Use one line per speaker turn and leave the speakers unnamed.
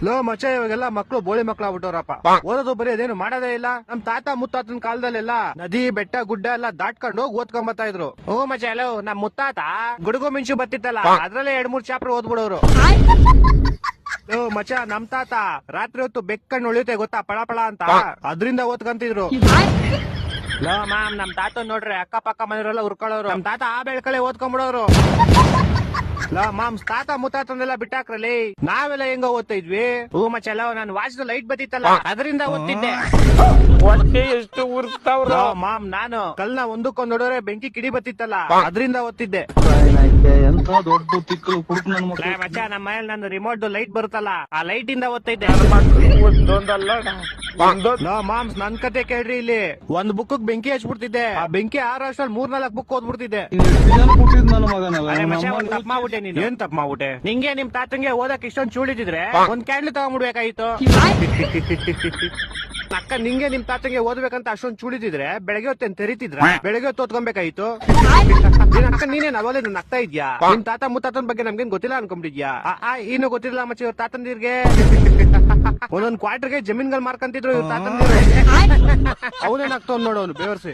Low ಮಚ್ಚ ಇವಾಗೆಲ್ಲ ಮಕ್ಳು ಬೋಳಿ ಮಕ್ಳು ಆಗ್ಬಿಟ್ಟವ್ರಪ್ಪ. ಓದೋದು ಬರೀ ಅದೇನು ಮಾಡೋದೇ ಇಲ್ಲ. ನಮ್ ತಾತ ಮುತ್ತಾತನ ಕಾಲದಲ್ಲೆಲ್ಲ ನದಿ ಬೆಟ್ಟ ಗುಡ್ಡ ಎಲ್ಲ ದಾಟ್ಕೊಂಡು ಹೋಗಿ ಓದ್ಕೊಂಬತ್ತಾ ಇದ್ರು. ಓ ಮಚ್ಚ ಹಲೋ ನಮ್ ಮುತ್ತಾತ ಗುಡುಗು ಮಿಂಚು ಬತ್ತಿತ್ತಲ್ಲ ಅದ್ರಲ್ಲೇ 2-3 ಚಾಪ್ಟರ್ ಓದ್ಬಿಡೋರು. ಓ ಮಚ್ಚ ನಮ್ ತಾತ ರಾತ್ರಿ ಹೊತ್ತು ಬೆಕ್ಕಣ್ಣು ಉಳಿಯುತ್ತೆ ಗೊತ್ತಾ ಪಳ ಪಳ ಅಂತ ಅದ್ರಿಂದ ಓದ್ಕಂತಿದ್ರು. ಲೋ ಮ್ಯಾಮ್ ನಮ್ ತಾತ ನೋಡ್ರಿ ಅಕ್ಕ ಪಕ್ಕ ಮನೆಯವರೆಲ್ಲ ಉರ್ಕೊಳ್ಳೋರು. ನಮ್ ತಾತ ಆ ಬೆಳ್ಕಳೆ ಓದ್ಕೊಂಡ್ಬಿಡೋರು. ಲೋ ಮಾಮ್ಸ್ ತಾತ ಮುತ್ತಾತನೆಲ್ಲ ಬಿಟ್ಟಾಕ್ರಲ್ಲಿ ನಾವೆಲ್ಲ ಹೆಂಗ ಓದ್ತಾ ಇದ್ವಿ. ಹೂ ಮಚ್ಚಲ್ಲ ನಾನು ವಾಚ್ದು ಲೈಟ್ ಬತ್ತಿತ್ತಲ್ಲ ಅದರಿಂದ ಓದ್ತಿದ್ದೆ.
ಹೊಟ್ಟೆ ಎಷ್ಟು ಉರ್ಸ್ತಾವ್ರ.
ಮಾಮ್ ನಾನು ಕಲ್ನ ಒಂದಕ್ಕೊಂದ್ ನೋಡಿದ್ರೆ ಬೆಂಕಿ ಕಿಡಿ ಬತ್ತಿತ್ತಲ್ಲ ಅದರಿಂದ ಓದ್ತಿದ್ದೆ.
ಎಂತ ದೊಡ್ಡ ತಿಕ್ಕಲು ಕುಡುಕ್ ನನ್ ಮಕ್ಳು.
ಮಚ್ಚ ನಮ್ಮ ಮನೇಲಿ ನಾನು ರಿಮೋಟ್ ಲೈಟ್ ಬರುತ್ತಲ್ಲ ಆ ಲೈಟ್ ಇಂದ ಓದ್ತಾ ಇದ್ದೆ.
ಒಂದೊಂದಲ್ಲ
ಲೋ ಮಾಮ್ಸ್ ನನ್ ಕತೆ ಕೇಳ್ರಿ ಇಲ್ಲಿ. ಒಂದ್ ಬುಕ್ ಬೆಂಕಿ ಹಚ್ಬಿಡ್ತಿದ್ದೆ. ಆ ಬೆಂಕಿ 6 ವರ್ಷದಲ್ಲಿ 3-4 ಬುಕ್ ಓದ್ಬಿಡ್ತಿದ್ದೆ.
ಕೊಟ್ಟಿದ್ ನನ್ನ ಮಗನಲ್ಲ.
ತಪ್ಪ ಮಾಡ್ಬಿಟ್ಟೆ ನೀನು. ಏನ್ ತಪ್ಪ ಮಾಡ್ಬಿಟ್ಟೆ? ನಿಂಗೆ ನಿಮ್ ತಾತಂಗೆ ಓದಕ್ ಇಷ್ಟೊಂದ್ ಚೂಳಿತಿದ್ರೆ ಒಂದ್ ಕ್ಯಾಂಡ್ಲಿ ತಗೊಂಡ್ಬಿಡ್ಬೇಕಾಯ್ತು. ಅಕ್ಕ ನಿಂಗೆ ನಿಮ್ ತಾತಂಗೆ ಓದ್ಬೇಕಂತ ಅಷ್ಟೊಂದ್ ಚೂಳಿತಿದ್ರೆ ಬೆಳಗ್ಗೆ ಹೊತ್ತೇನ್ ತೆರಿತಿದ್ರ? ಬೆಳಗ್ಗೆ ಹೊತ್ತು ಓದ್ಕೊಬೇಕಾಯ್ತು. ಅಕ್ಕ ನೀನೇನ್ ಅವಲೇ ನನ್ ಆಗ್ತಾ ಇದ್ಯಾ? ನಿಮ್ ತಾತ ಮುತ್ತಾತನ ಬಗ್ಗೆ ನಮ್ಗೇನ್ ಗೊತ್ತಿಲ್ಲ ಅನ್ಕೊಂಡ್ಬಿಟ್ಟಿದ್ಯಾ? ಇನ್ನು ಗೊತ್ತಿಲ್ಲ ಮಚ್ಚ ಇವ್ರ ತಾತಂದಿರ್ಗೆ ಒಂದೊಂದ್ ಕ್ವಾರ್ಟರ್ಗೆ ಜಮೀನ್ಗಳು ಮಾರ್ಕಂತಿದ್ರು ಇವ್ರ ತಾತಂದಿರು. ಅವನೇನಾಗ್ತಾವ್ ನೋಡು ಅವ್ನು ಬೇವರ್ಸಿ.